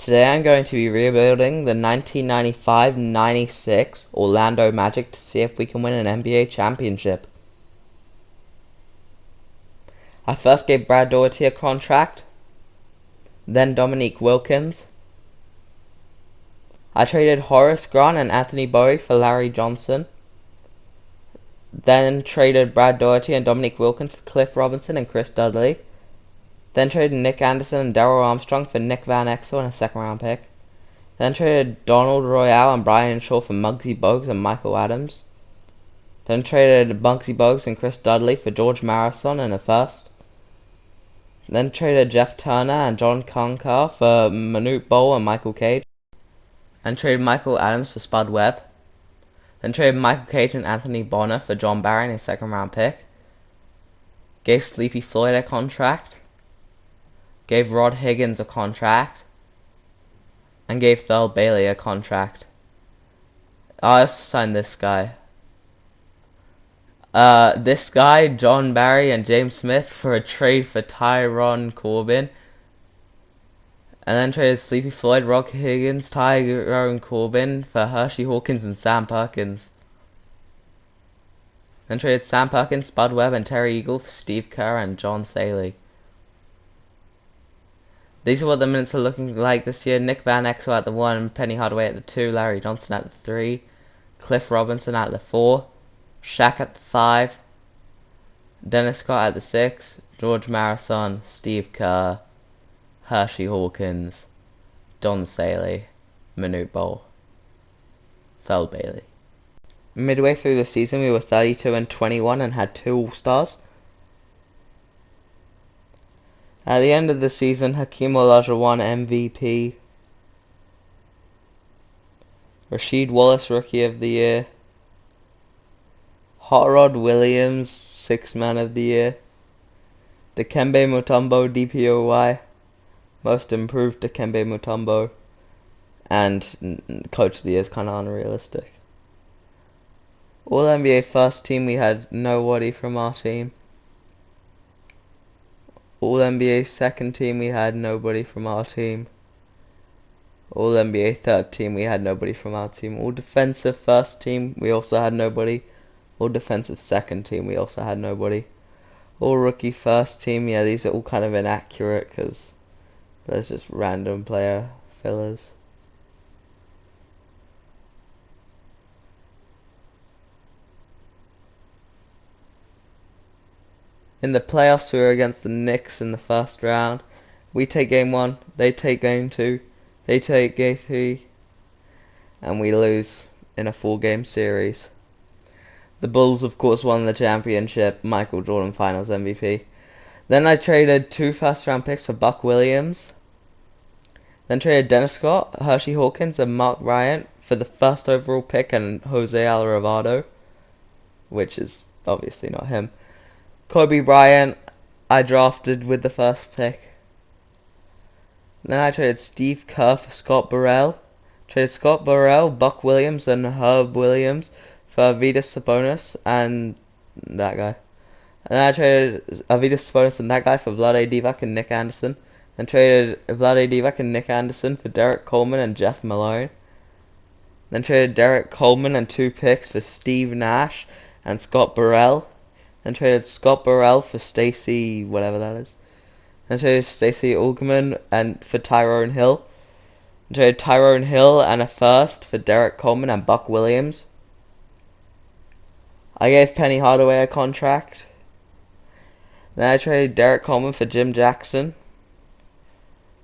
Today I'm going to be rebuilding the 1995-96 Orlando Magic to see if we can win an NBA championship. I first gave Brad Daugherty a contract, then Dominique Wilkins. I traded Horace Grant and Anthony Bowie for Larry Johnson, then traded Brad Daugherty and Dominique Wilkins for Cliff Robinson and Chris Dudley, then traded Nick Anderson and Darrell Armstrong for Nick Van Exel and a second-round pick. Then traded Donald Royale and Brian Shaw for Muggsy Bogues and Michael Adams. Then traded Muggsy Bogues and Chris Dudley for George Marathon and a first. Then traded Jeff Turner and John Concar for Manute Bol and Michael Cage. And traded Michael Adams for Spud Webb. Then traded Michael Cage and Anthony Bonner for John Barry and a second-round pick. Gave Sleepy Floyd a contract. Gave Rod Higgins a contract. And gave Thurl Bailey a contract. I also signed this guy. This guy, John Barry and James Smith, for a trade for Tyrone Corbin. And then traded Sleepy Floyd, Rod Higgins, Tyrone Corbin for Hershey Hawkins and Sam Perkins. Then traded Sam Perkins, Spud Webb, and Terry Eagle for Steve Kerr and John Saley. These are what the minutes are looking like this year. Nick Van Exel at the 1, Penny Hardaway at the 2, Larry Johnson at the 3, Cliff Robinson at the 4, Shaq at the 5, Dennis Scott at the 6, George Marathon, Steve Kerr, Hershey Hawkins, Don Saley, Manute Bol, Thurl Bailey. Midway through the season we were 32-21 and had 2 All-Stars. At the end of the season, Hakeem Olajuwon MVP, Rasheed Wallace Rookie of the Year, Hot Rod Williams 6th Man of the Year, Dikembe Mutombo DPOY, Most Improved Dikembe Mutombo, and Coach of the Year is kind of unrealistic. All NBA first team, we had nobody from our team. All NBA second team, we had nobody from our team. All NBA third team, we had nobody from our team. All defensive first team, we also had nobody. All defensive second team, we also had nobody. All rookie first team, yeah, these are all kind of inaccurate because there's just random player fillers. In the playoffs, we were against the Knicks in the first round. We take game 1, they take game 2, they take game 3, and we lose in a 4-game series. The Bulls, of course, won the championship, Michael Jordan Finals MVP. Then I traded 2 first-round picks for Buck Williams. Then traded Dennis Scott, Hershey Hawkins, and Mark Bryant for the first overall pick and Jose Alvarado, which is obviously not him. Kobe Bryant, I drafted with the first pick. Then I traded Steve Kerr for Scott Burrell. Traded Scott Burrell, Buck Williams, and Herb Williams for Arvydas Sabonis and that guy. And then I traded Arvydas Sabonis and that guy for Vlade Divac and Nick Anderson. Then traded Vlade Divac and Nick Anderson for Derek Coleman and Jeff Malone. Then traded Derek Coleman and 2 picks for Steve Nash and Scott Burrell. Then traded Scott Burrell for Stacey, whatever that is. Then traded Stacey Augmon and for Tyrone Hill. Then traded Tyrone Hill and a first for Derek Coleman and Buck Williams. I gave Penny Hardaway a contract. Then I traded Derek Coleman for Jim Jackson.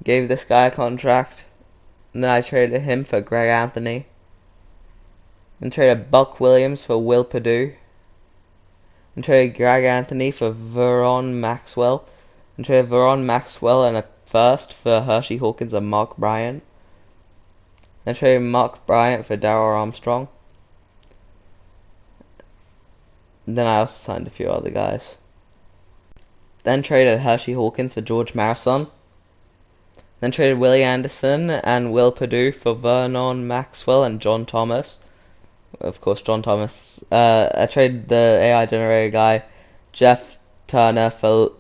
Gave this guy a contract. And then I traded him for Greg Anthony. Then traded Buck Williams for Will Perdue. And traded Greg Anthony for Veron Maxwell. And traded Veron Maxwell and a first for Hershey Hawkins and Mark Bryant. Then traded Mark Bryant for Darrell Armstrong. And then I also signed a few other guys. Then traded Hershey Hawkins for George Marathon. Then traded Willie Anderson and Will Perdue for Vernon Maxwell and John Thomas. Of course, John Thomas. I traded the AI generator guy, Jeff Turner, for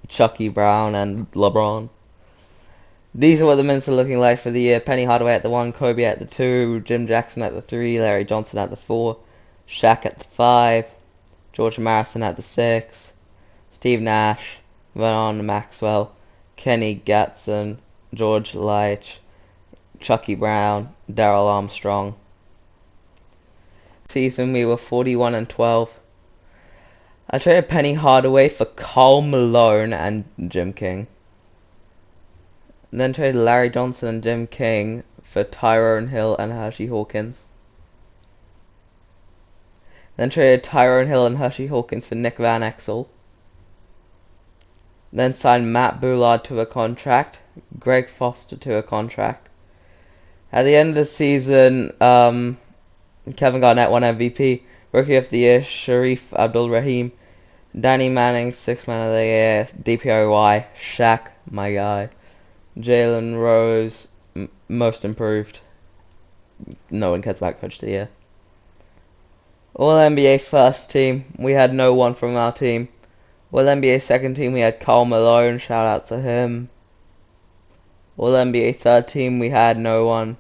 Chucky Brown and LeBron. These are what the minutes are looking like for the year. Penny Hardaway at the 1, Kobe at the 2, Jim Jackson at the 3, Larry Johnson at the 4, Shaq at the 5, George Morrison at the 6, Steve Nash, Vernon Maxwell, Kenny Gatson, George Leitch, Chucky Brown, Darrell Armstrong. Season we were 41-12. I traded Penny Hardaway for Karl Malone and Jim King. And then traded Larry Johnson and Jim King for Tyrone Hill and Hershey Hawkins. Then traded Tyrone Hill and Hershey Hawkins for Nick Van Exel. Then signed Matt Boulard to a contract, Greg Foster to a contract. At the end of the season, Kevin Garnett won MVP, Rookie of the Year, Sharif Abdul-Rahim, Danny Manning, Sixth Man of the Year, DPOY, Shaq, my guy, Jalen Rose, Most Improved. No one cares about Coach of the Year. All NBA first team, we had no one from our team. All NBA second team, we had Karl Malone, shout out to him. All NBA third team, we had no one.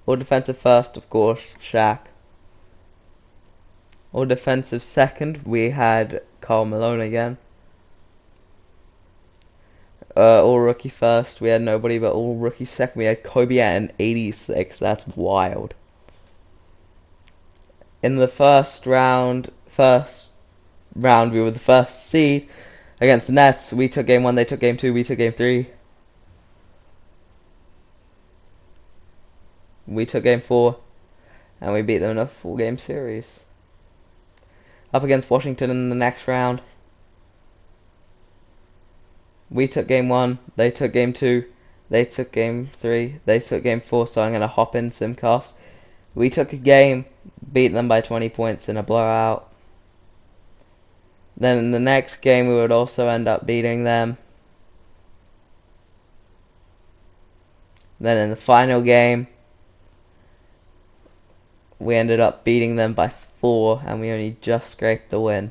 All defensive first, of course, Shaq. All defensive second, we had Karl Malone again. All rookie first, we had nobody, but all rookie second, we had Kobe at an 86. That's wild. In the first round, we were the first seed against the Nets. We took game 1, they took game 2, we took game 3. We took game 4, and we beat them in a 4-game series. Up against Washington in the next round. We took game 1, they took game 2, they took game 3, they took game 4, so I'm going to hop in Simcast. We took a game, beat them by 20 points in a blowout. Then in the next game we would also end up beating them. Then in the final game, we ended up beating them by 4, and we only just scraped the win.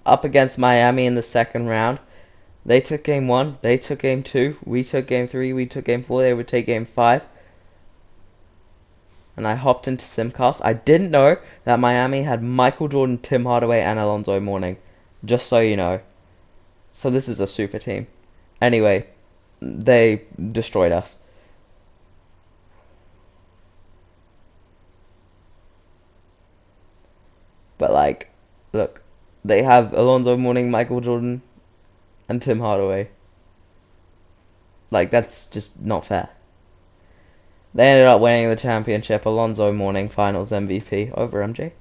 Up against Miami in the second round. They took game 1, they took game 2, we took game 3, we took game 4, they would take game 5. And I hopped into Simcast. I didn't know that Miami had Michael Jordan, Tim Hardaway, and Alonzo Mourning. Just so you know. So this is a super team. Anyway, they destroyed us. But like, look, they have Alonzo Mourning, Michael Jordan, and Tim Hardaway. Like, that's just not fair. They ended up winning the championship. Alonzo Mourning, Finals MVP over MJ.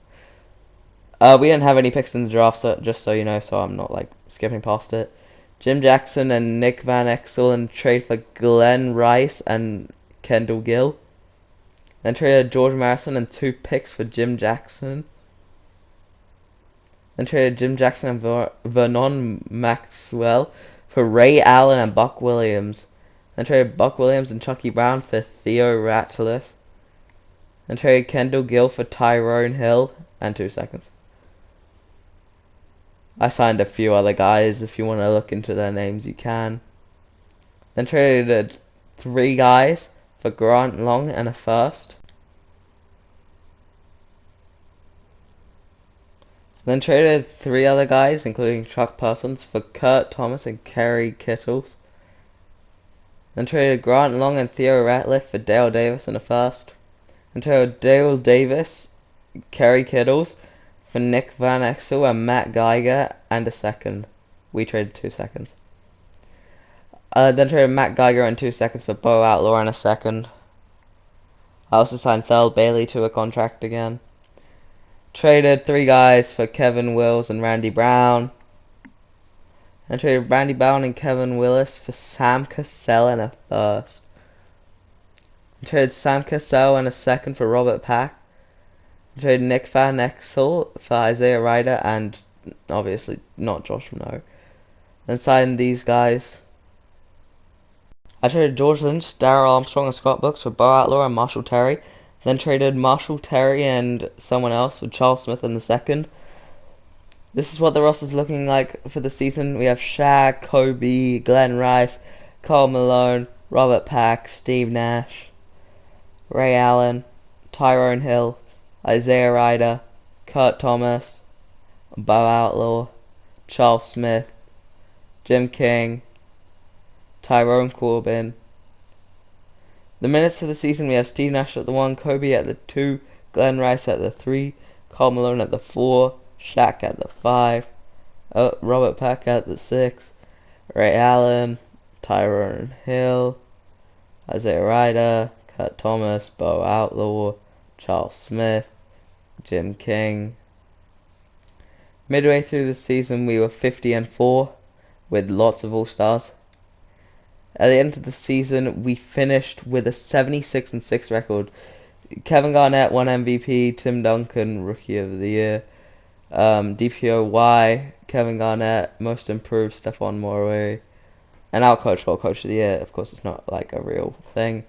We didn't have any picks in the draft, so, just so you know, so I'm not like skipping past it. Jim Jackson and Nick Van Exel and trade for Glenn Rice and Kendall Gill. Then traded George Morrison and 2 picks for Jim Jackson. Then traded Jim Jackson and Vernon Maxwell for Ray Allen and Buck Williams. Then traded Buck Williams and Chucky Brown for Theo Ratliff. Then traded Kendall Gill for Tyrone Hill and 2 seconds. I signed a few other guys. If you want to look into their names, you can. Then traded 3 guys for Grant Long and a first. Then traded 3 other guys, including Chuck Parsons, for Kurt Thomas and Kerry Kittles. Then traded Grant Long and Theo Ratliff for Dale Davis and a first. Then traded Dale Davis, Kerry Kittles, for Nick Van Exel and Matt Geiger and a second. We traded 2 seconds. Then traded Matt Geiger and 2 seconds for Bo Outlaw and a second. I also signed Thurl Bailey to a contract again. Traded 3 guys for Kevin Wills and Randy Brown. And traded Randy Brown and Kevin Willis for Sam Cassell and a first. And traded Sam Cassell and a second for Robert Pack. And traded Nick Van Exel for Isaiah Ryder and obviously not Josh Minot. Then signed these guys. I traded George Lynch, Darrell Armstrong and Scott Brooks for Bo Outlaw and Marshall Terry. Then traded Marshall Terry and someone else for Charles Smith in the second. This is what the roster's looking like for the season. We have Shaq, Kobe, Glenn Rice, Karl Malone, Robert Pack, Steve Nash, Ray Allen, Tyrone Hill, Isaiah Ryder, Kurt Thomas, Bo Outlaw, Charles Smith, Jim King, Tyrone Corbin. The minutes of the season, we have Steve Nash at the 1, Kobe at the 2, Glenn Rice at the 3, Karl Malone at the 4, Shaq at the 5, Robert Pack at the 6, Ray Allen, Tyrone Hill, Isaiah Ryder, Kurt Thomas, Bo Outlaw, Charles Smith, Jim King. Midway through the season, we were 50-4 with lots of All-Stars. At the end of the season, we finished with a 76-6 record. Kevin Garnett won MVP, Tim Duncan Rookie of the Year, DPOY, Kevin Garnett Most Improved, Stephon Marbury, and our Coach of the Year. Of course, it's not like a real thing.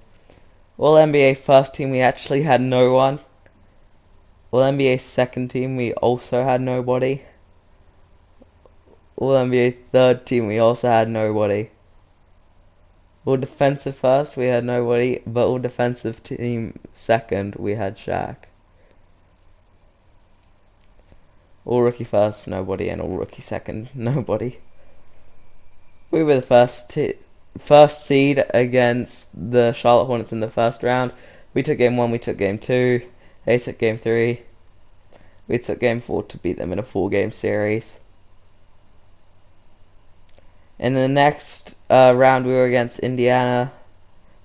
All NBA first team, we actually had no one. All NBA second team, we also had nobody. All NBA third team, we also had nobody. All defensive first, we had nobody, but all defensive team second, we had Shaq. All rookie first, nobody, and all rookie second, nobody. We were the first seed against the Charlotte Hornets in the first round. We took game 1, we took game 2, they took game 3. We took game 4 to beat them in a 4-game series. In the next round, we were against Indiana.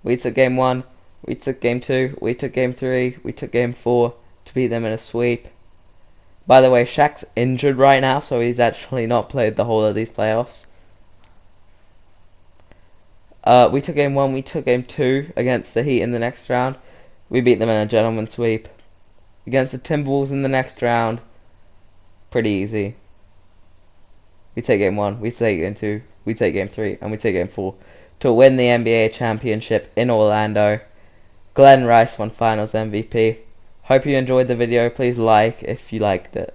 We took game 1, we took game 2, we took game 3, we took game 4 to beat them in a sweep. By the way, Shaq's injured right now, so he's actually not played the whole of these playoffs. We took game 1, we took game 2 against the Heat in the next round. We beat them in a gentleman's sweep. Against the Timberwolves in the next round, pretty easy. We take game 1, we take game 2, we take game 3, and we take game 4 to win the NBA championship in Orlando. Glenn Rice won Finals MVP. Hope you enjoyed the video. Please like if you liked it.